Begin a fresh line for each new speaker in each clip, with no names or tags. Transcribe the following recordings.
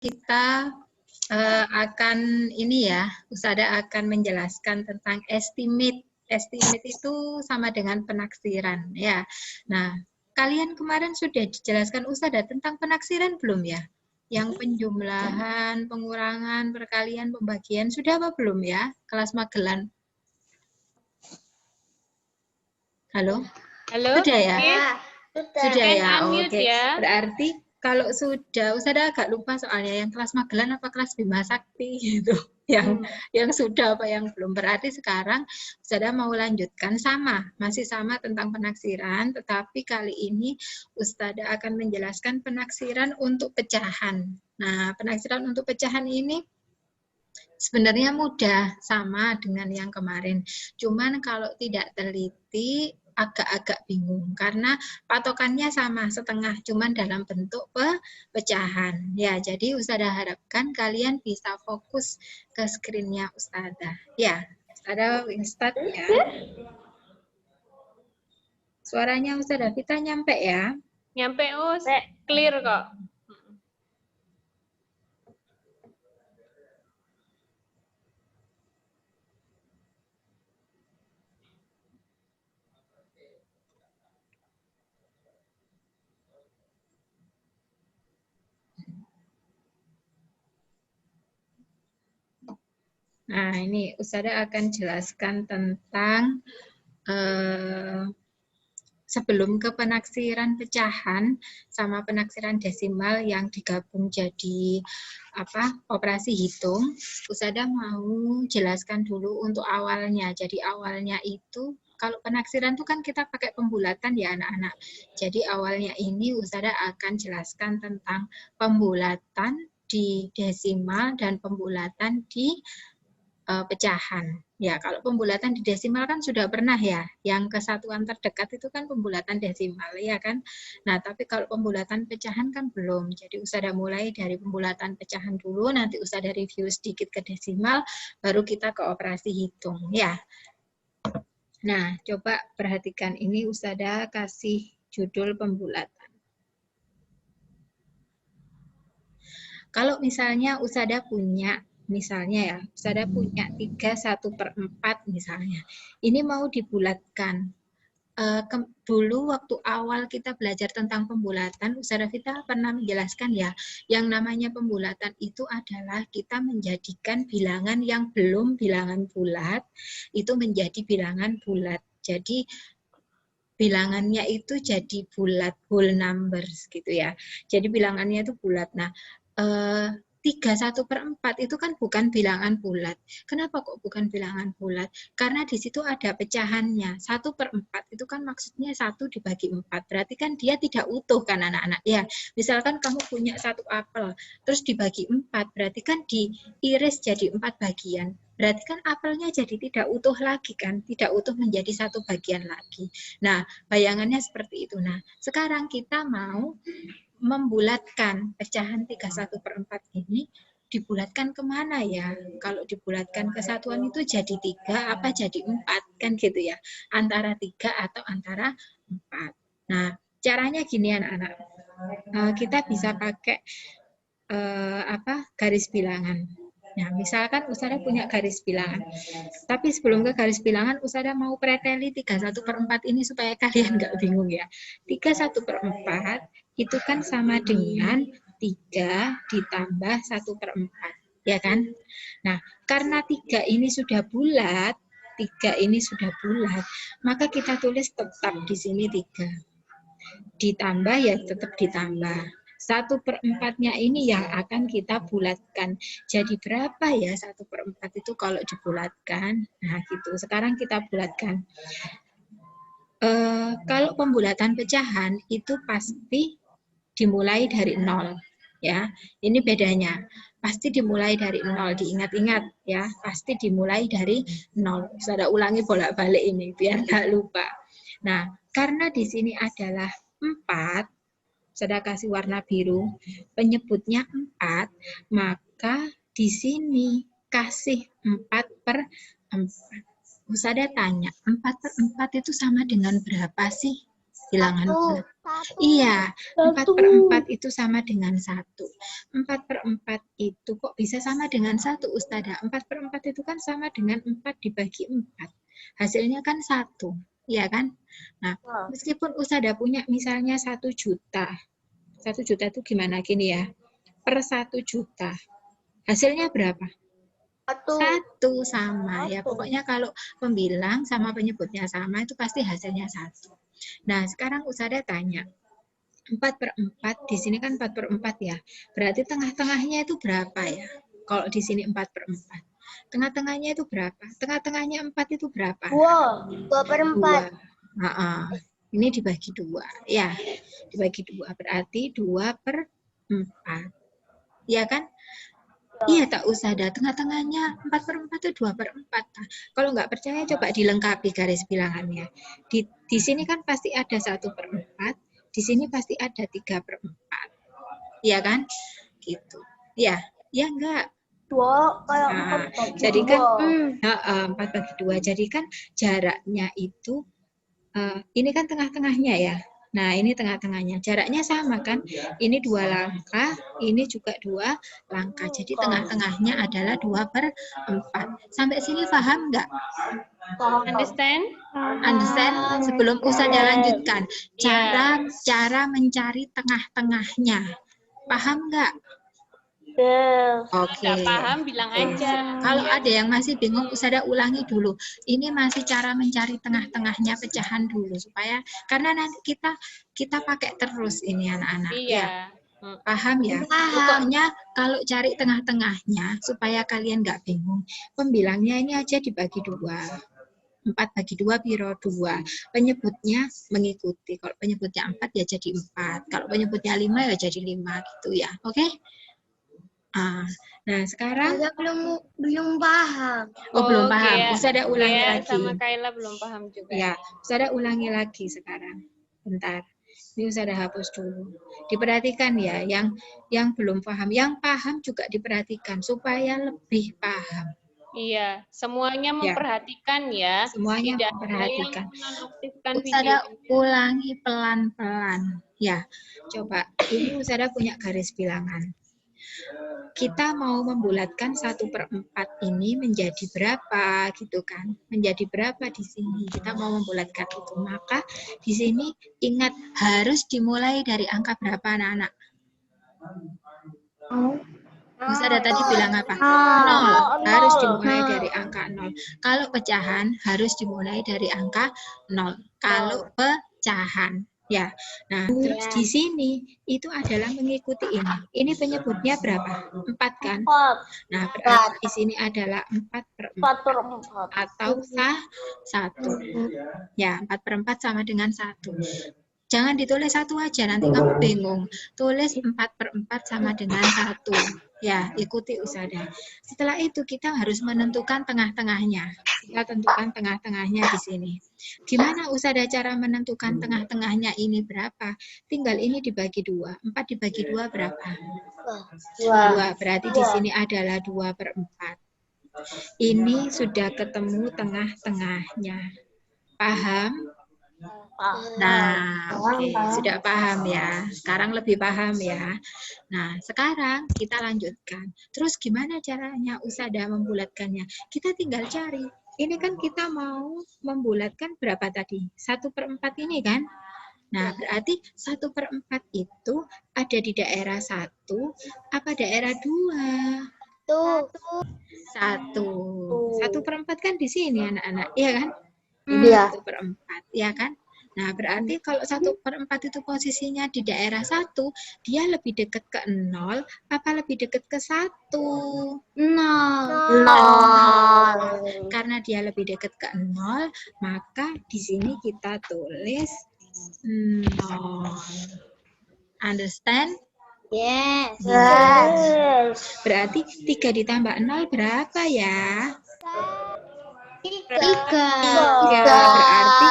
kita akan ini ya, Ustazah akan menjelaskan tentang estimate. Estimate itu sama dengan penaksiran ya. Nah, kalian kemarin sudah dijelaskan Ustazah tentang penaksiran belum ya? Yang penjumlahan, pengurangan, perkalian, pembagian sudah apa belum ya? Kelas Magelan. Halo?
Halo?
Sudah ya? Sudah
Can
ya,
unmute
oke.
ya.
Berarti kalau sudah, Ustazah agak lupa soalnya yang kelas Magelan apa kelas Bima Sakti gitu. Yang sudah apa yang belum. Berarti sekarang Ustazah mau lanjutkan masih sama tentang penaksiran, tetapi kali ini Ustazah akan menjelaskan penaksiran untuk pecahan. Nah, penaksiran untuk pecahan ini sebenarnya mudah, sama dengan yang kemarin. Cuman kalau tidak teliti, agak-agak bingung. Karena patokannya sama, setengah. Cuman dalam bentuk pecahan. Ya, jadi Ustazah harapkan kalian bisa fokus ke screen-nya Ustazah. Ya, Ustazah start ya. Suaranya Ustazah Vita nyampe ya?
Nyampe, clear kok.
Nah, ini Ustazah akan jelaskan tentang sebelum ke penaksiran pecahan sama penaksiran desimal yang digabung jadi operasi hitung, Ustazah mau jelaskan dulu untuk awalnya. Jadi awalnya itu kalau penaksiran itu kan kita pakai pembulatan ya anak-anak. Jadi awalnya ini Ustazah akan jelaskan tentang pembulatan di desimal dan pembulatan di pecahan. Ya, kalau pembulatan di desimal kan sudah pernah ya. Yang kesatuan terdekat itu kan pembulatan desimal ya kan. Nah, tapi kalau pembulatan pecahan kan belum. Jadi Ustazah mulai dari pembulatan pecahan dulu, nanti Ustazah review sedikit ke desimal, baru kita ke operasi hitung ya. Nah, coba perhatikan ini Ustazah kasih judul pembulatan. Kalau misalnya Ustazah punya misalnya ya, Ustazah punya 3/1/4 misalnya. Ini mau dibulatkan. Dulu waktu awal kita belajar tentang pembulatan, Ustazah Vita pernah menjelaskan ya, yang namanya pembulatan itu adalah kita menjadikan bilangan yang belum bilangan bulat, itu menjadi bilangan bulat. Jadi bilangannya itu jadi bulat, whole numbers gitu ya. Jadi bilangannya itu bulat. Nah, 3/1/4 itu kan bukan bilangan bulat. Kenapa kok bukan bilangan bulat? Karena di situ ada pecahannya. 1/4 itu kan maksudnya 1 dibagi 4. Berarti kan dia tidak utuh kan anak-anak. Ya, misalkan kamu punya 1 apel, terus dibagi 4, berarti kan diiris jadi 4 bagian. Berarti kan apelnya jadi tidak utuh lagi kan, tidak utuh menjadi 1 bagian lagi. Nah, bayangannya seperti itu. Nah, sekarang kita mau membulatkan pecahan 3/1/4 ini, dibulatkan kemana ya? Kalau dibulatkan ke satuan itu jadi 3 apa jadi 4 kan gitu ya? Antara 3 atau antara 4. Nah, caranya gini anak-anak. Kita bisa pakai garis bilangan. Nah, misalkan Ustazah punya garis bilangan. Tapi sebelum ke garis bilangan, Ustazah mau preteli 3/1/4 ini supaya kalian nggak bingung ya. 3/1/4 itu kan sama dengan 3 ditambah 1/4. Ya kan? Nah, karena 3 ini sudah bulat, maka kita tulis tetap di sini 3. Ditambah ya tetap ditambah. 1/4-nya ini yang akan kita bulatkan. Jadi berapa ya 1/4 itu kalau dibulatkan? Nah gitu, sekarang kita bulatkan. Kalau pembulatan pecahan itu pasti dimulai dari 0. Ya, ini bedanya. Pasti dimulai dari 0, diingat-ingat ya. Pasti dimulai dari 0. Saya ulangi bolak-balik ini biar nggak lupa. Nah, karena di sini adalah 4, saya kasih warna biru, penyebutnya 4, maka di sini kasih 4/4. Ustazah tanya, 4/4 itu sama dengan berapa sih? bilangan bulat.
Satu.
Iya, 4/4 itu sama dengan 1. 4/4 itu kok bisa sama dengan 1, Ustazah? 4/4 itu kan sama dengan 4 dibagi 4. Hasilnya kan 1, ya kan? Nah, meskipun Ustazah punya misalnya 1 juta. 1 juta itu gimana? Gini ya, per 1 juta. Hasilnya berapa? 1 sama. Ya, pokoknya kalau pembilang sama penyebutnya sama, itu pasti hasilnya 1. Nah, sekarang Ustazah tanya, 4/4, di sini kan 4/4 ya. Berarti tengah-tengahnya itu berapa ya? Kalau di sini 4/4. Tengah-tengahnya itu berapa? Tengah-tengahnya 4 itu berapa?
2/4.
2. Ini dibagi 2. Ya, dibagi 2. Berarti 2/4. Iya kan? Iya, tak usah ada tengah-tengahnya 4/4 itu 2/4. Kalau nggak percaya coba dilengkapi garis bilangannya. Di sini kan pasti ada 1/4, di sini pasti ada 3/4. Iya kan? Gitu. Ya, ya enggak.
2 kayak
Nah,
4 bagi
jadi kan
2.
4 bagi 2. Jadi kan jaraknya itu ini kan tengah-tengahnya ya. Nah, ini tengah-tengahnya. Jaraknya sama kan? Ini 2 langkah, ini juga 2 langkah. Jadi tengah-tengahnya adalah 2/4. Sampai sini paham nggak?
Understand?
Understand? Sebelum Ustazah lanjutkan,
Iya.
cara mencari tengah-tengahnya. Paham nggak? Oke.
Nggak paham, bilang aja.
Kalau ada yang masih bingung, Ustazah ulangi dulu. Ini masih cara mencari tengah-tengahnya pecahan dulu supaya karena nanti kita pakai terus ini anak-anak.
Iya.
Ya, paham ya? Pokoknya kalau cari tengah-tengahnya supaya kalian nggak bingung, pembilangnya ini aja dibagi 2. 4 bagi 2 piro 2. Penyebutnya mengikuti. Kalau penyebutnya 4 ya jadi 4. Kalau penyebutnya 5 ya jadi 5 gitu ya. Oke? Nah, sekarang
Saya belum paham.
belum paham.
Gea-
Ustazah ulangi
Gea
lagi.
sama Kayla belum paham juga.
Ya, Ustazah ulangi lagi sekarang. Bentar. Ini Ustazah hapus dulu. Diperhatikan ya, yang belum paham. Yang paham juga diperhatikan supaya lebih paham.
Iya, semuanya
Ya.
memperhatikan ya.
Semuanya
Tidak
memperhatikan.
ada yang menonaktifkan
Ustazah
videonya.
ulangi pelan-pelan. Ya, coba. Ini Ustazah punya garis bilangan. Kita mau membulatkan 1/4 ini menjadi berapa gitu kan? Menjadi berapa di sini? Kita mau membulatkan itu. Maka di sini ingat harus dimulai dari angka berapa anak-anak? Ustazah tadi bilang apa? 0. Harus dimulai dari angka 0. Kalau pecahan harus dimulai dari angka 0. Kalau pecahan. Ya, nah terus di sini itu adalah mengikuti ini. Ini penyebutnya berapa? 4 kan? Nah berarti di sini adalah 4/4 atau 1. Ya, 4/4 sama dengan 1. Jangan ditulis 1 aja, nanti kamu bingung. Tulis 4/4 sama dengan 1. Ya, ikuti Ustazah. Setelah itu kita harus menentukan tengah-tengahnya. Kita tentukan tengah-tengahnya di sini. Gimana Ustazah cara menentukan tengah-tengahnya ini berapa? Tinggal ini dibagi 2. 4 dibagi 2 berapa? 2. Berarti di sini adalah 2/4. Ini sudah ketemu tengah-tengahnya. Paham? Nah, oke, sudah paham ya. Sekarang lebih paham ya. Nah, sekarang kita lanjutkan. Terus gimana caranya Ustazah membulatkannya? Kita tinggal cari. Ini kan kita mau membulatkan berapa tadi? 1/4 ini kan? Nah, berarti 1/4 itu ada di daerah 1 apa daerah 2? 1. 1/4 kan di sini anak-anak, iya kan? Ini 1/4, ya kan? Nah, berarti kalau 1/4 itu posisinya di daerah 1, dia lebih dekat ke 0, apa lebih dekat ke 1? 0. Karena dia lebih dekat ke 0, maka di sini kita tulis 0. Understand?
Yes.
Berarti 3 ditambah 0 berapa ya?
3.
Berarti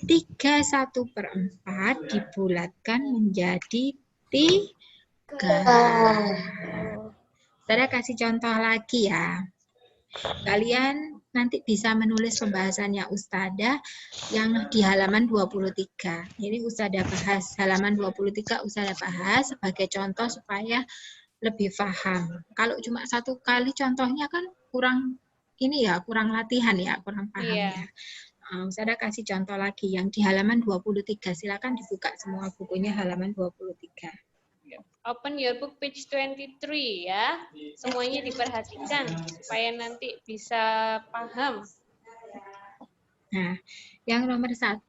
3 1/4 dibulatkan menjadi 3. Saya kasih contoh lagi ya. Kalian nanti bisa menulis pembahasannya Ustadzah yang di halaman 23. Ini Ustadzah bahas, halaman 23 Ustadzah bahas sebagai contoh supaya lebih paham. Kalau cuma satu kali contohnya kan kurang ini ya, kurang latihan ya, kurang paham ya. Ustadzah kasih contoh lagi yang di halaman 23. Silakan dibuka semua bukunya halaman 23.
Open your book page 23 ya. Semuanya diperhatikan supaya nanti bisa paham.
Nah, yang nomor 1.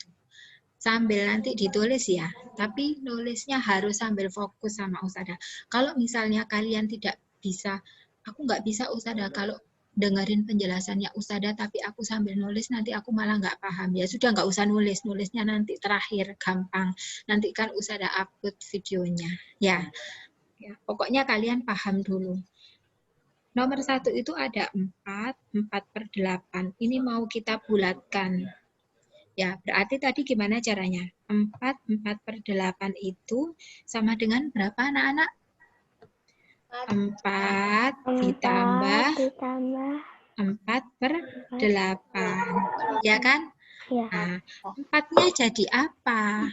Sambil nanti ditulis ya, tapi nulisnya harus sambil fokus sama Ustadzah. Kalau misalnya kalian tidak bisa, aku nggak bisa Ustadzah, kalau dengerin penjelasannya Ustadzah, tapi aku sambil nulis, nanti aku malah nggak paham. Ya sudah nggak usah nulis, nulisnya nanti terakhir, gampang. Nanti kan Ustadzah upload videonya. Ya, pokoknya kalian paham dulu. Nomor 1 itu ada 4/8. Ini mau kita bulatkan. Ya, berarti tadi gimana caranya? 4/8 itu sama dengan berapa anak-anak? 4 ditambah 4/8. Ya kan?
Ya.
Nah, 4-nya jadi apa?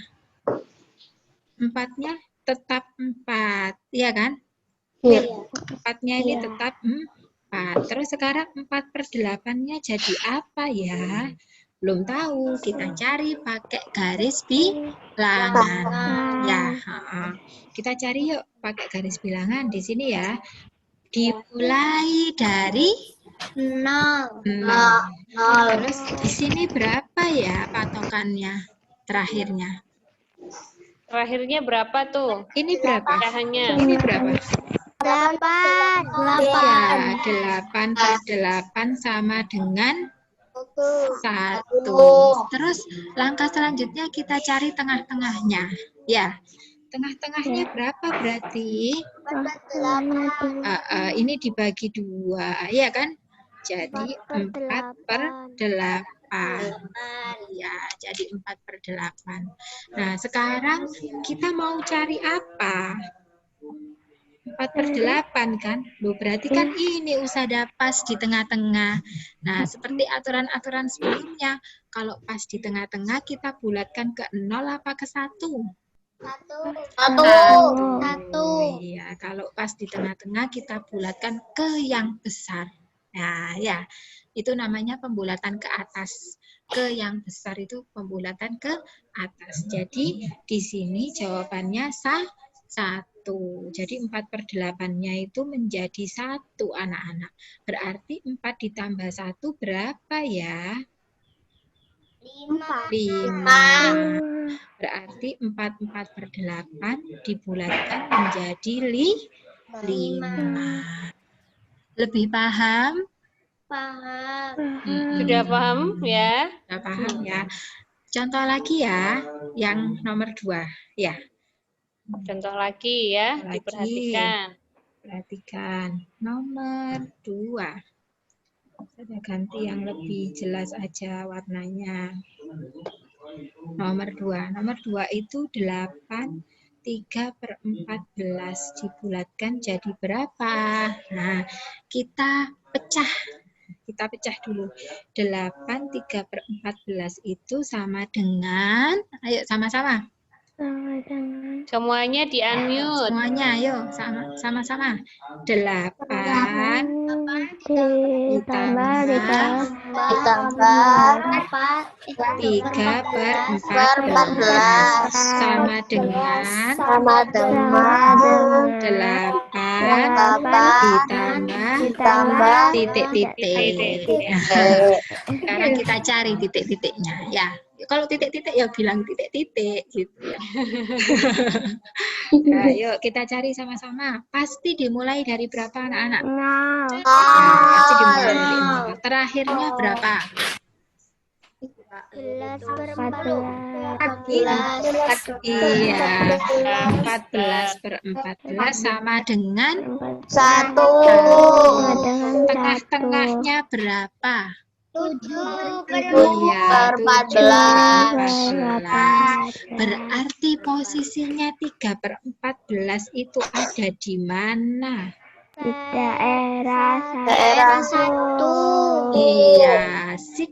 4-nya tetap 4. Iya kan?
Iya.
4-nya ini
Iya.
tetap 4. Terus sekarang 4/8-nya jadi apa ya? Belum tahu, kita cari pakai garis bilangan. Ya, kita cari yuk pakai garis bilangan di sini ya. Dimulai dari
0.
0. Terus di sini berapa ya patokannya terakhirnya?
Terakhirnya berapa tuh?
Ini berapa?
Pecahannya.
Ini berapa?
8.
Ya, 8/8 sama dengan 1. Terus langkah selanjutnya kita cari tengah-tengahnya. Ya, tengah-tengahnya berapa berarti? Ini dibagi 2, ya kan? Jadi 4/8. Ya, jadi 4/8. Nah, sekarang kita mau cari apa? 4/8 kan? Loh, berarti kan ini Ustadzah pas di tengah-tengah. Nah, seperti aturan-aturan sebelumnya, kalau pas di tengah-tengah kita bulatkan ke 0 apa ke 1? 1. Iya, kalau pas di tengah-tengah kita bulatkan ke yang besar. Nah, ya, itu namanya pembulatan ke atas. Ke yang besar itu pembulatan ke atas. Jadi, di sini jawabannya 1. Jadi 4/8-nya itu menjadi 1 anak-anak. Berarti 4 ditambah 1 berapa ya? 5. Berarti 4/8 dibulatkan menjadi 5. Lebih paham?
Paham.
Sudah paham ya?
Sudah paham ya? Contoh lagi ya, yang nomor 2. Ya.
Contoh lagi ya,
Lagi.
diperhatikan.
Perhatikan. Nomor 2. Saya ganti yang lebih jelas aja warnanya. Nomor 2. Nomor 2 itu 8 3/14 dibulatkan jadi berapa? Nah, kita pecah dulu. 8 3/14 itu sama dengan, ayo sama-sama.
Semuanya di-unmute.
Semuanya, ayo sama-sama. 8 ditambah 3/14 sama dengan 8 ditambah titik-titik. Sekarang kita cari titik-titiknya ya. Kalau titik-titik ya bilang titik-titik gitu ya. Nah, yuk kita cari sama-sama. Pasti dimulai dari berapa anak-anak? Pasti dimulai dari 0. Terakhirnya berapa?
14/14.
Iya, 14/14 sama dengan
1.
Tengah-tengahnya berapa?
7/14.
Iya, 7/14. Berarti posisinya 3/14 itu ada di mana?
Daerah 1.
Iya, sip.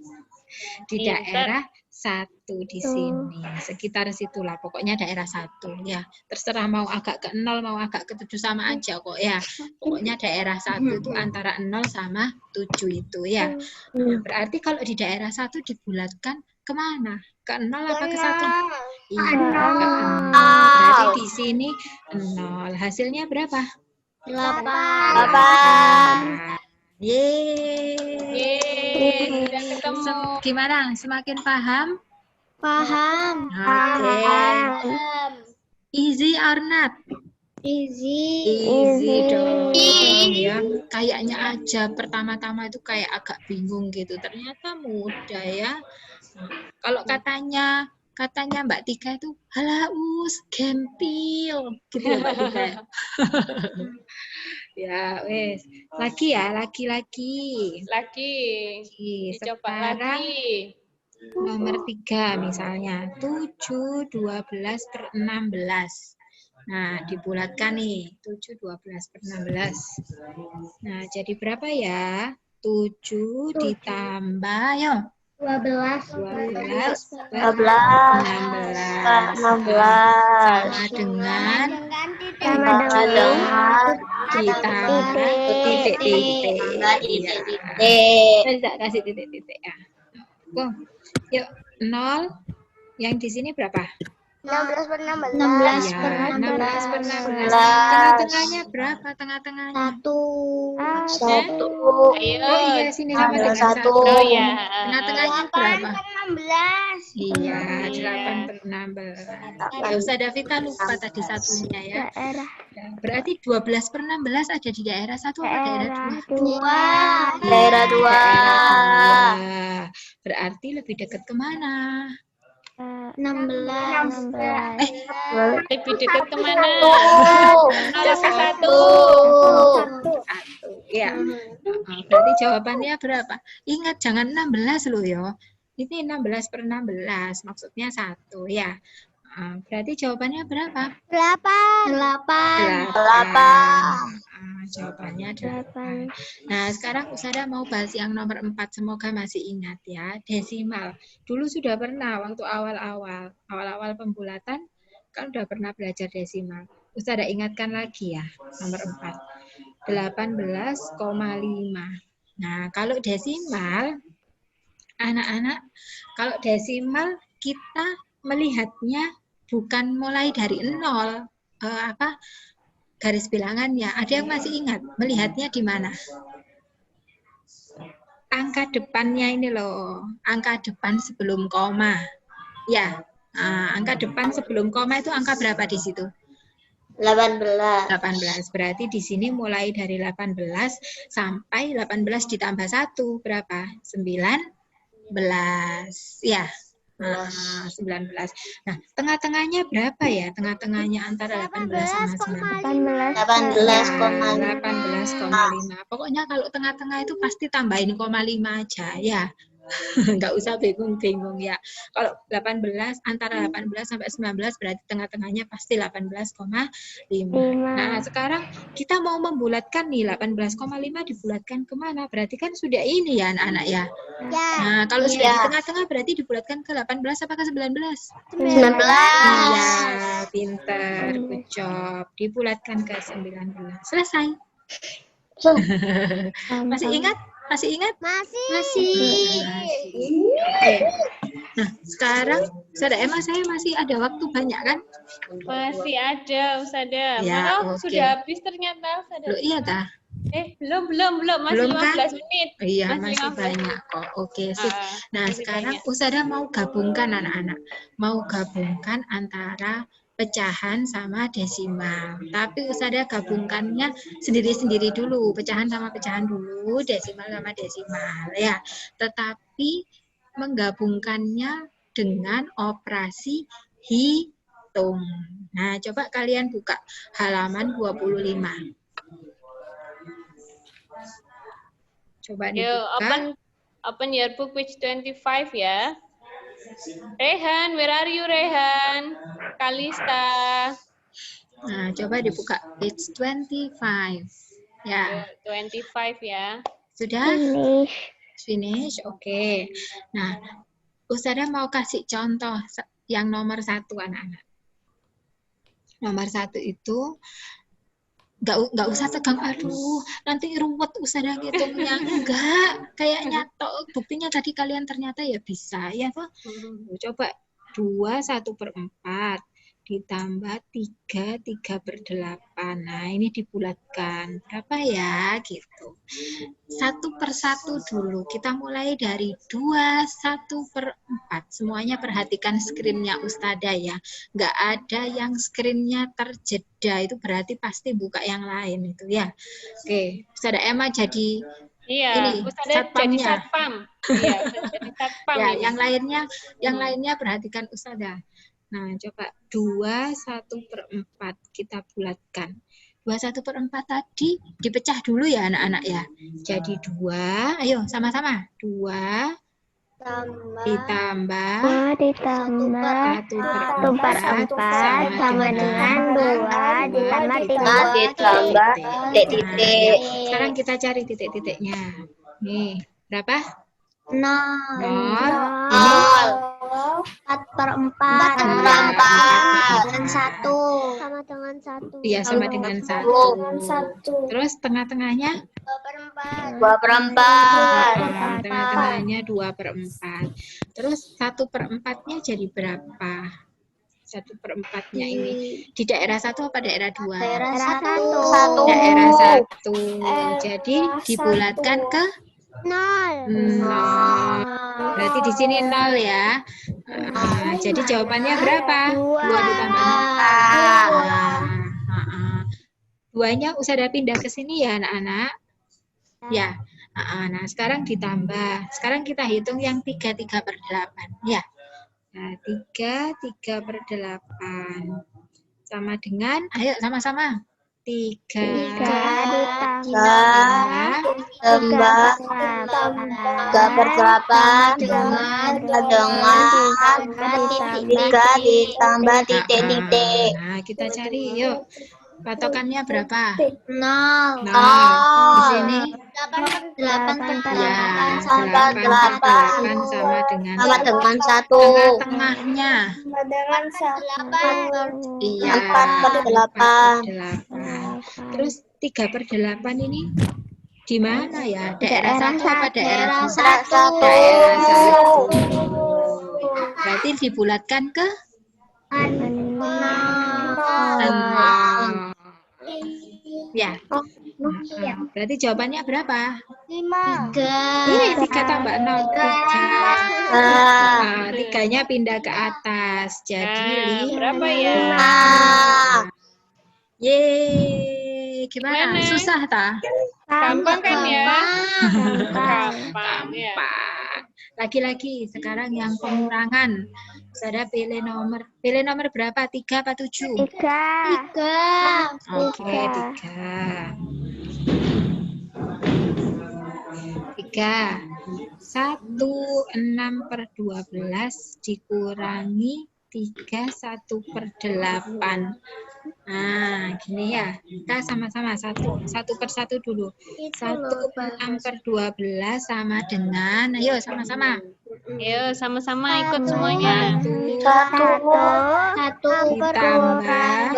Di
Pinter.
daerah 1 di sini. Sekitar situlah. Pokoknya daerah 1 ya. Terserah mau agak ke 0, mau agak ke 7 sama aja kok ya. Pokoknya daerah 1 itu antara 0 sama 7 itu ya. Nah, berarti kalau di daerah 1 dibulatkan kemana? Ke 0 apa ke 1? Iya, ke 0. Berarti di sini 0. Hasilnya berapa?
8.
Yeay.
Sudah ketemu.
Gimana? Semakin paham?
Paham.
Oke. Easy or not? Easy dong ya. Kayaknya aja pertama-tama itu kayak agak bingung gitu. Ternyata mudah ya. Kalau katanya Mbak Tika itu halaus, gempil gitu ya Mbak Tika. Ya, wes. Lagi ya, lagi.
Lagi. Dicoba
Sekarang
lagi.
nomor 3 misalnya. 7, 12 per 16. Nah, dibulatkan nih. 7, 12 per 16. Nah, jadi berapa ya? 7 ditambah, yo.
12
per 16. Sama dengan ditambah titik-titik. Bisa kasih titik-titik ya. Yuk, 0. Yang di sini berapa?
16 per 16.
Iya, 16 per 16. Tengah-tengahnya berapa? Tengah-tengahnya?
1.
Ayo.
Oh iya, sini sama dengan 1.
Oh ya.
Tengah-tengahnya berapa?
16.
Iya, 8 per 16. Ya, Ustaz Davita lupa tadi satunya ya. Berarti 12 per 16 ada di daerah 1 atau daerah 2?
2.
Daerah 2. Berarti lebih dekat kemana?
16.
Lebih dekat kemana? 0 ke 1.
1. Ya. Berarti jawabannya berapa? Ingat jangan 16 loh ya. Ini 16 per 16. Maksudnya 1 ya. Berarti jawabannya berapa?
8.
Jawabannya 8. Nah, sekarang Usada mau bahas yang nomor 4. Semoga masih ingat ya. Desimal. Dulu sudah pernah waktu awal-awal pembulatan kan udah pernah belajar desimal. Usada ingatkan lagi ya, nomor 4. 18,5. Nah, kalau desimal anak-anak, kalau desimal kita melihatnya bukan mulai dari 0, garis bilangannya. Ada yang masih ingat melihatnya di mana? Angka depannya ini loh, angka depan sebelum koma. Ya, angka depan sebelum koma itu angka berapa di situ? 18. Berarti di sini mulai dari 18 sampai 18 ditambah 1 berapa? 19. Ya. 19. Nah, tengah-tengahnya berapa ya? Tengah-tengahnya antara 18 sama 19. 18,5. Pokoknya kalau tengah-tengah itu pasti tambahin 0,5 aja ya. Nggak usah bingung-bingung ya. Kalau 18 antara 18 sampai 19 berarti tengah-tengahnya pasti 18,5. Nah, sekarang kita mau membulatkan nih 18,5 dibulatkan kemana? Berarti kan sudah ini ya anak-anak ya. Nah, kalau sudah di tengah-tengah berarti dibulatkan ke 18 apa ke 19?
19.
Iya, pinter, good job. Dibulatkan ke 19. Selesai. Masih ingat? Masih ingat?
Masih.
Oke. Nah, sekarang Ustazah Emma saya masih ada waktu banyak kan?
Masih ada, Usada.
Ya,
Maaf,
oke.
sudah habis ternyata, Usada.
Loh, iya tah?
Belum. Masih
Belum
15
kan?
menit.
Iya, masih
15
banyak kok. Oke, sip. Nah,
masih
sekarang
banyak.
Ustazah mau gabungkan anak-anak. Mau gabungkan antara pecahan sama desimal. Tapi Ustazah gabungkannya sendiri-sendiri dulu. Pecahan sama pecahan dulu, desimal sama desimal. Ya, tetapi menggabungkannya dengan operasi hitung. Nah, coba kalian buka halaman 25. Coba
Yo,
dibuka.
open your book page 25 ya. Rehan, where are you Rehan? Kalista.
Nah, coba dibuka page 25. Ya,
25 ya.
sudah?
Finish.
Finish, oke. Nah, Ustazah mau kasih contoh yang nomor 1 anak-anak. Nomor 1 itu nggak usah tegang, aduh nanti ruwet Ustazah ngitungnya. Enggak, kayaknya buktinya tadi kalian ternyata ya bisa ya toh. Coba 2/1/4 ditambah 3/8. Nah, ini dibulatkan. Berapa ya? Gitu. 1/1 dulu. Kita mulai dari 2/1/4. Semuanya perhatikan screen-nya Ustazah ya. Nggak ada yang screen-nya terjeda. Itu berarti pasti buka yang lain itu ya. Oke, Ustazah Emma jadi
Iya,
ini
Ustazah jadi
satpamnya.
satpam. Iya, Ustazah jadi satpam
Ya,
ini.
yang lainnya perhatikan Ustazah. Nah, coba 2/1/4 kita bulatkan. 2/1/4 tadi dipecah dulu ya anak-anak ya. Jadi 2, ayo sama-sama. 2 ditambah
2 ditambah
1/4
1/4 sama dengan 2 ditambah
ditambah titik-titik.
Sekarang kita cari titik-titiknya. Nih, berapa?
0.
0. Ini
4/4
4/4.
dengan 1 sama dengan 1.
iya sama dengan 1. Terus tengah-tengahnya?
2/4.
Tengah-tengahnya 2/4. Terus 1/4-nya jadi berapa? 1/4-nya ini di daerah 1 apa daerah 2?
Daerah
1.
Daerah 1. Jadi dibulatkan ke
0.
0. Berarti di sini 0 ya. Jadi jawabannya berapa? 2 ditambah 0. 2-nya Ustazah pindah ke sini ya anak-anak. Ya. Nah, sekarang ditambah. Sekarang kita hitung yang 3/8. Ya. Nah, 3/8 sama dengan, ayo sama-sama. 3
tambah 3/8 dengan 3 ditambah titik-titik.
Nah, kita cari yuk. Patokannya berapa?
0.
0. Di sini
8/8
ya,
Sama
8/8 sama dengan
1.
tengah-tengahnya. Iya,
4/8.
4/8. Terus 3/8 ini di mana ya? Daerah 1 apa daerah 2? Daerah 1. Berarti dibulatkan ke 0. Ya. Berarti jawabannya berapa?
3.
Ini 3 tambah 0, 3. 3-nya pindah ke atas. Jadi
Berapa ya?
Yeay, gimana?
Gimana?
Susah tak?
Gampang kan ya?
Gampang.
Gampang ya.
Gampang. Lagi-lagi sekarang yang pengurangan. Saudara pilih nomor berapa? 3 apa 7?
3.
Oke, 3. 6/12 dikurangi 1/8. Nah, gini ya. Kita sama-sama 1/1 dulu. 6/12 sama dengan, ayo sama-sama.
Ayo sama-sama ikut semuanya.
1
Ditambah.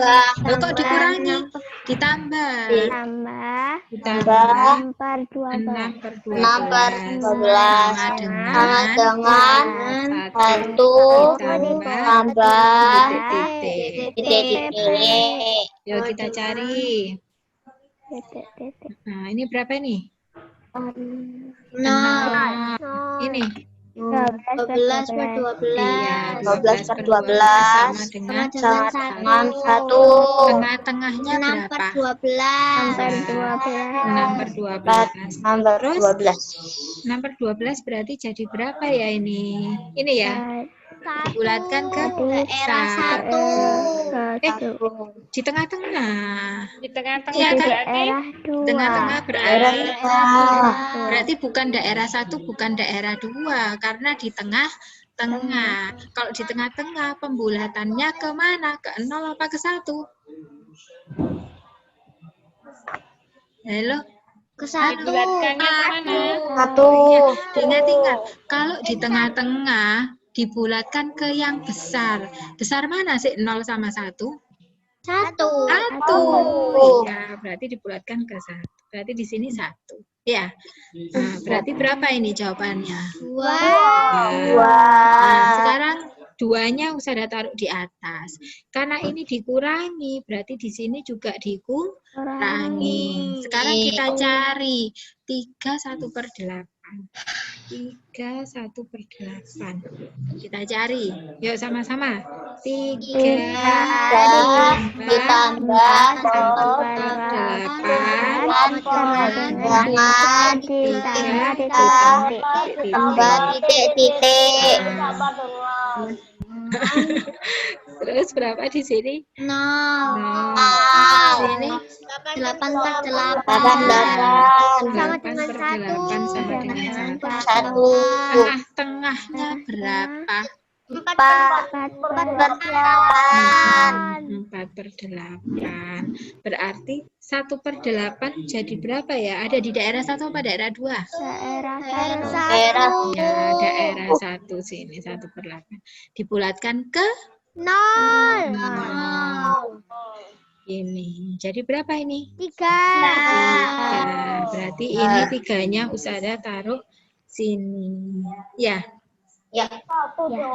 Loh, kok dikurangi? Ditambah. Ditambah 6/12 sama dengan 1
tambah
titik-titik.
titik-titik.
Yuk kita cari. Nah, ini berapa nih? 6. Ini.
12/12.
Iya,
12/12
sama dengan
sama dengan 1.
tengah-tengahnya berapa? 6/12.
6/12.
6/12 berarti jadi berapa ya ini? Ini ya. Bulatkan ke
daerah 1.
Di tengah-tengah.
Di tengah-tengah
Iya kan?
berarti
Tengah-tengah berarti bukan daerah 1, bukan daerah 2 karena di tengah-tengah. Kalau di tengah-tengah pembulatannya kemana? Ke 0 apa ke 1? Halo,
Ke 1.
Dibulatkannya kemana?
Satu.
iya, diingat-ingat. Kalau di tengah-tengah dibulatkan ke yang besar. Besar mana sih 0 sama 1?
1.
1. Iya, berarti dibulatkan ke 1. Berarti di sini 1. Ya. Nah, berarti berapa ini jawabannya?
2.
Nah, sekarang 2-nya Usada taruh di atas. Karena ini dikurangi, berarti di sini juga dikurangi. Sekarang kita cari 3/1/8. 3/1/8. Kita cari. Yuk sama-sama. 3
ditambah
8
tambah titik-titik.
Terus berapa di sini?
0.
Sini
8/8.
8.
Sama dengan
8/8 sama dengan 1.
1.
Tengah-tengahnya berapa?
4/8.
4/8. Berarti 1/8 jadi berapa ya? Ada di daerah 1 apa daerah 2?
Daerah
Ya, daerah 1 sini 1/8. Dibulatkan ke
0.
0. Ini. Jadi berapa ini?
3.
Berarti ini 3-nya Usada taruh sini. Ya.
Ya.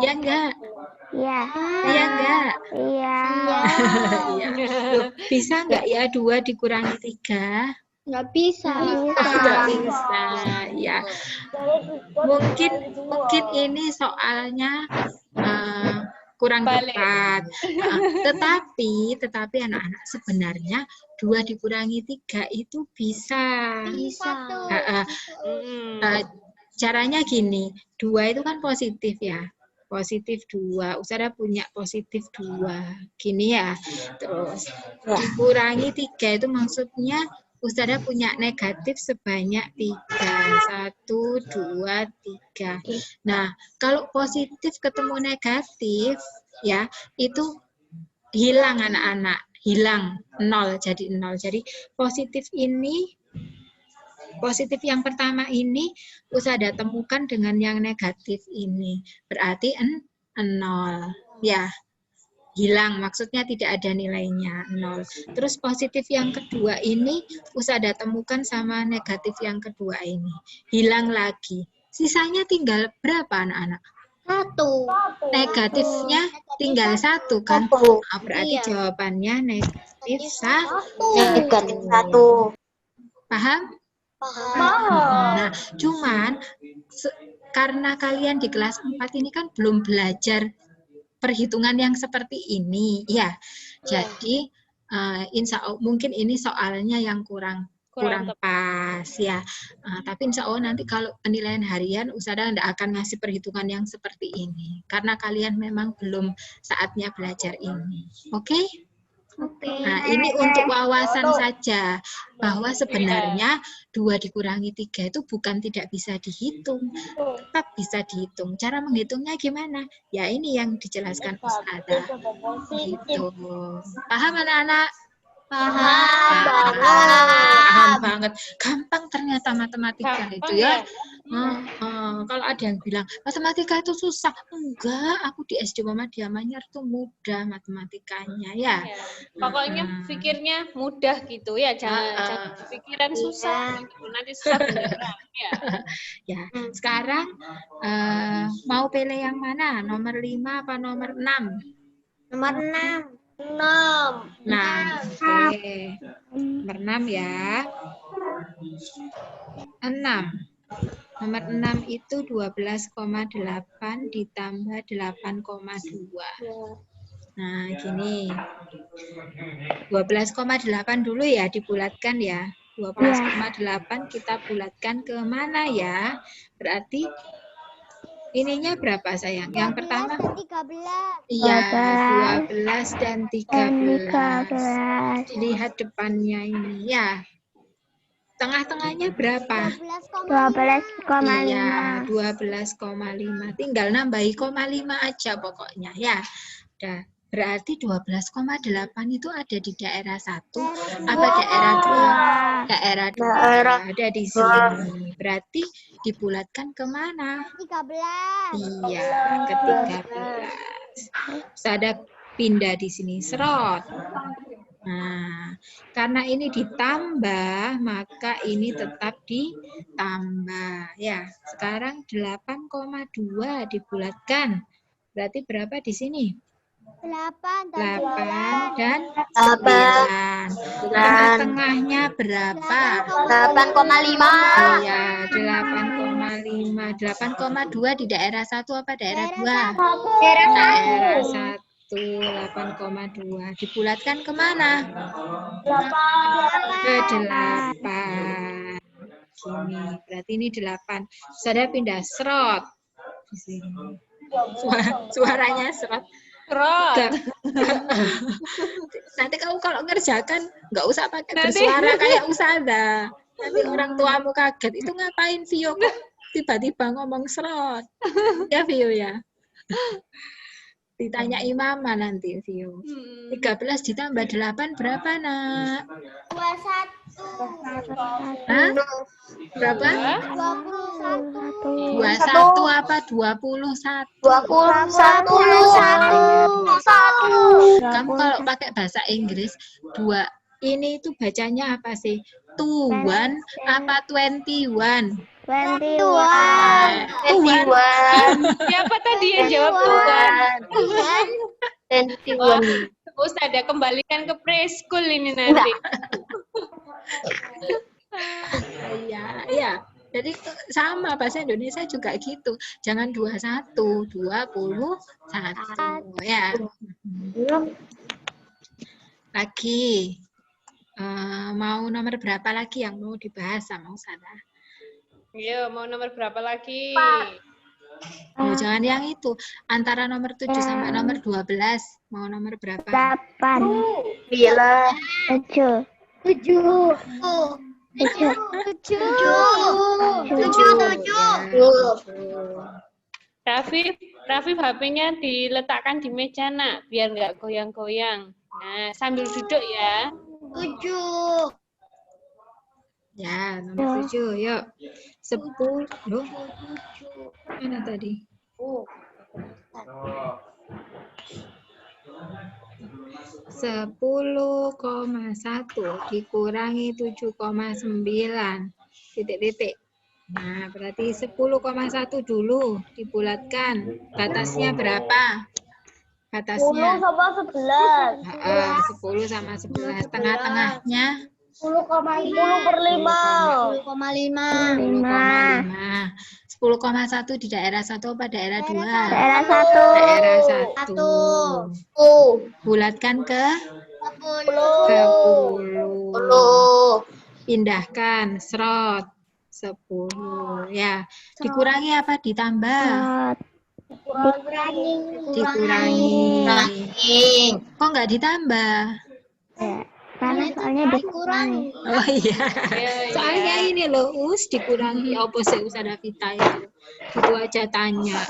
Ya enggak?
Iya.
Ya enggak?
Iya.
Iya. Loh, bisa enggak ya 2 dikurangi 3?
Nggak bisa.
Enggak bisa. Ya. Mungkin ini soalnya kurang
Balik.
tepat. Tetapi anak-anak sebenarnya 2 dikurangi 3 itu bisa. Caranya gini, 2 itu kan positif ya. Positif 2. Usada punya positif 2. Gini ya. Terus dikurangi 3 itu maksudnya Usada punya negatif sebanyak 3. 1, 2, 3. Nah, kalau positif ketemu negatif, ya, itu hilang anak-anak. Hilang. 0, jadi 0. Jadi positif yang pertama ini Usada temukan dengan yang negatif ini. Berarti 0. Ya. Hilang, maksudnya tidak ada nilainya, 0. Terus positif yang kedua ini Usada temukan sama negatif yang kedua ini. Hilang lagi. Sisanya tinggal berapa anak-anak?
1.
Negatifnya tinggal 1 kan? Berarti jawabannya negatif 1.
Negatif 1.
Paham? Nah, cuman karena kalian di kelas 4 ini kan belum belajar perhitungan yang seperti ini, ya. Jadi insya Allah mungkin ini soalnya yang kurang pas, ya. Tapi insya Allah nanti kalau penilaian harian Usada tidak akan ngasih perhitungan yang seperti ini, karena kalian memang belum saatnya belajar ini. Oke? Nah, ini untuk wawasan saja bahwa sebenarnya 2 dikurangi 3 itu bukan tidak bisa dihitung, tetap bisa dihitung. Cara menghitungnya gimana? Ya ini yang dijelaskan Ustada. Gitu. Paham anak-anak? Paham banget. Gampang ternyata matematika itu ya. Kalau ada yang bilang matematika itu susah, enggak. Aku di SD Muhammadiyah Manyar tuh mudah matematikanya ya.
Pokoknya pikirnya mudah gitu ya, jangan pikiran susah gitu. Nanti susah beneran ya.
Ya, sekarang mau pilih yang mana? Nomor 5 apa nomor 6?
Nomor 6.
Nah, oke. Nomor 6 ya. 6. Nomor 6 itu 12,8 ditambah 8,2. Nah, gini. 12,8 dulu ya, dibulatkan ya. 12,8 kita bulatkan ke mana ya? Berarti ininya berapa sayang? Yang pertama?
13.
Iya, 12 dan 13. Dilihat depannya ini ya. Tengah-tengahnya berapa?
12,5.
Iya, 12,5. Tinggal nambahi 0,5 aja pokoknya ya. Udah. Berarti 12,8 itu ada di daerah 1 apa daerah 2? Daerah 2.
Daerah
Ada di sini. Berarti dibulatkan kemana?
13.
Iya, ke 13. Terus ada pindah di sini, serot. Nah, karena ini ditambah, maka ini tetap ditambah. Ya, sekarang 8,2 dibulatkan. Berarti berapa di sini?
8
8 dan
8.
9. Tengah-tengahnya berapa?
8,5.
Iya, 8,5. 8,2 di daerah 1 apa daerah 2? Daerah 1. 8,2 dibulatkan kemana? Ke 8. Gini, berarti ini 8. Saya pindah serot di sini. Suaranya serot.
Rot.
Nanti kamu kalau ngerjakan nggak usah pakai bersuara kayak Usada. Nanti orang tuamu kaget. Itu ngapain Vio kok tiba-tiba ngomong serot? Ya Vio ya. Ditanya Mama nanti Vio. 13 ditambah 8 berapa nak?
21.
Hah? Berapa?
21.
21 apa 21?
21.
Kamu kalau pakai bahasa Inggris, ini itu bacanya apa sih? 21 apa 21?
21.
21.
Siapa tadi yang jawab Tuhan?
21.
Ustazah kembalikan ke preschool ini nanti.
Iya, iya. Jadi sama bahasa Indonesia juga gitu. Jangan 21, 21 ya. Lagi mau nomor berapa lagi yang mau dibahas sama Usada?
Yo, mau nomor berapa lagi?
Oh, jangan yang itu. Antara nomor 7 sampai nomor 12. Mau nomor berapa?
8.
9.
7.
7.
Rafif HP-nya diletakkan di meja nak, biar nggak goyang-goyang. Nah, sambil duduk ya.
7.
Ya, nomor 7. Yuk. 10. Loh. Mana tadi? 10,1 dikurangi 7,9 titik-titik. Nah, berarti 10,1 dulu dibulatkan. Batasnya berapa? Batasnya
10 sama 11.
10 sama 11. Tengah-tengahnya
10 per 5. 10,5.
10,1 di daerah 1 apa daerah 2?
Daerah 1.
Daerah 1. Bulatkan ke 10. Pindahkan serot 10. Ya, dikurangi apa ditambah? Dikurangi. Kok nggak ditambah?
Karena soalnya dikurangi.
Oh iya.
Iya,
Soalnya ini loh, dikurangi apa sih Usada Vita itu? Itu aja tanya.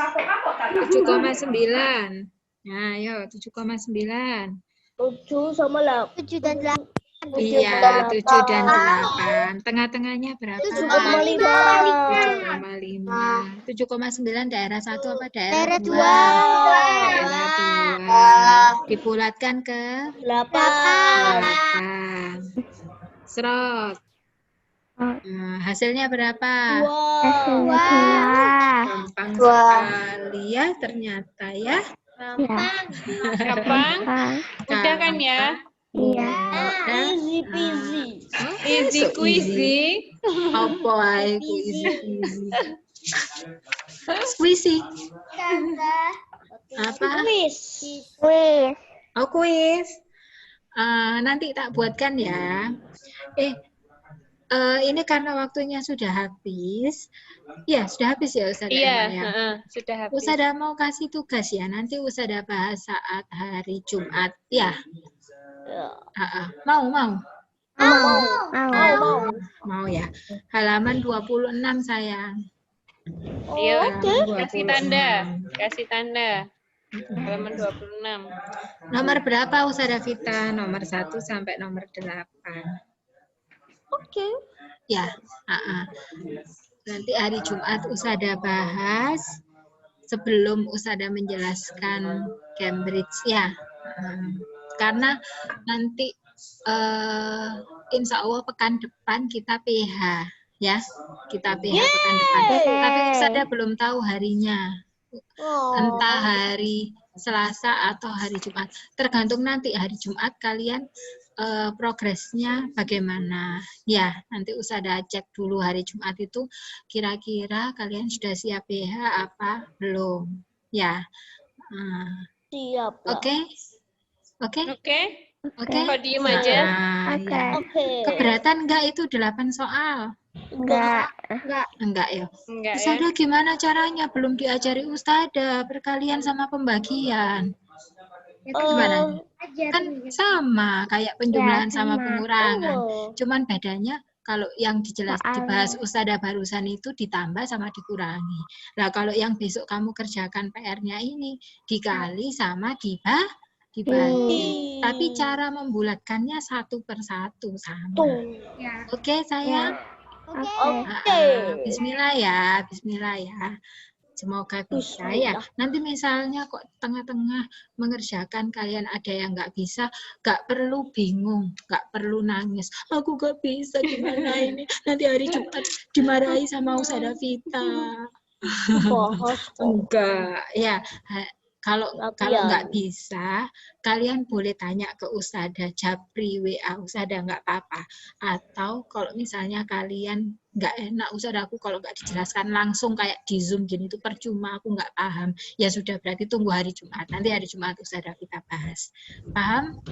7,9. Nah, ayo 7,9.
7 sama 8. 7 dan 8.
Iya, 7 dan 8. Tengah-tengahnya berapa? 7,5. 7,9 daerah 1 apa daerah 2? Daerah 2. Dibulatkan ke 8. Serot. Nah, hasilnya berapa? Gampang sekali ya ternyata ya.
Gampang? Udah kan ya?
Iya.
Easy
peasy.
Easy squeezy.
Apa ae ku easy peasy. Squeezy. Apa?
Quiz.
Oh, kuis. Nanti tak buatkan ya. Ini karena waktunya sudah habis. Ya, sudah habis ya Ustazah
Iya,
Emma, ya.
sudah habis.
Ustazah mau kasih tugas ya. Nanti Ustazah bahas saat hari Jumat. Ya. Mau. Mau ya. Halaman 26 sayang.
Yuk,
Halaman
kasih
26.
tanda. Kasih tanda. Halaman 26.
Nomor berapa Ustazah Vita? Nomor 1 sampai nomor 8.
Oke.
Ya, nanti hari Jumat Ustazah bahas sebelum Ustazah menjelaskan Cambridge ya. Karena nanti insya Allah pekan depan kita PH ya. Kita PH pekan depan. Tapi Ustazah belum tahu harinya. Entah hari Selasa atau hari Jumat. Tergantung nanti hari Jumat kalian progresnya bagaimana. Ya, nanti Ustazah cek dulu hari Jumat itu kira-kira kalian sudah siap PH apa belum. Ya.
Siap.
Oke. Oke?
Oke.
Oke.
Kok diem aja?
Oke.
Ya. Keberatan enggak itu 8 soal?
Enggak.
Enggak ya.
Enggak ya.
Ustazah gimana caranya? Belum diajari Ustazah perkalian sama pembagian. Itu gimana? Kan sama kayak penjumlahan sama pengurangan. Cuman bedanya kalau yang dibahas Ustazah barusan itu ditambah sama dikurangi. Nah, kalau yang besok kamu kerjakan PR-nya ini dikali sama dibagi. Tapi cara membulatkannya 1 per 1 sama. Oke, sayang?
Oke.
Bismillah ya, Bismillah ya. Semoga bisa ya. Nanti misalnya kok tengah-tengah mengerjakan kalian ada yang nggak bisa, nggak perlu bingung, nggak perlu nangis. Aku nggak bisa gimana ini. Nanti hari Jumat dimarahi sama Ustazah Vita. Enggak, ya. Kalau nggak bisa, kalian boleh tanya ke Ustazah Japri WA Ustazah nggak apa-apa. Atau kalau misalnya kalian nggak enak Ustazah aku kalau nggak dijelaskan langsung kayak di Zoom gini itu percuma aku nggak paham. Ya sudah berarti tunggu hari Jumat. Nanti hari Jumat Ustazah kita bahas. Paham?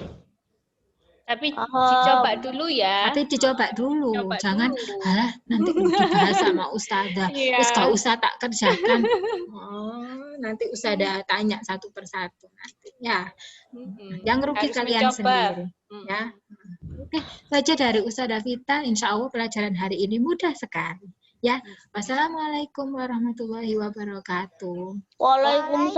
Tapi dicoba dulu ya.
Tapi dicoba dulu.
Coba
Jangan
dulu.
halah nanti dibahas sama Ustazah. Terus gak usah tak kerjakan. Nanti Ustazah tanya 1 per 1 nanti. Ya. Yang rugi
Harus
kalian
mencoba.
sendiri. Ya. Oke, saja dari Ustazah Vita, insya Allah pelajaran hari ini mudah sekali. Ya. Wassalamualaikum warahmatullahi wabarakatuh.
Waalaikumsalam.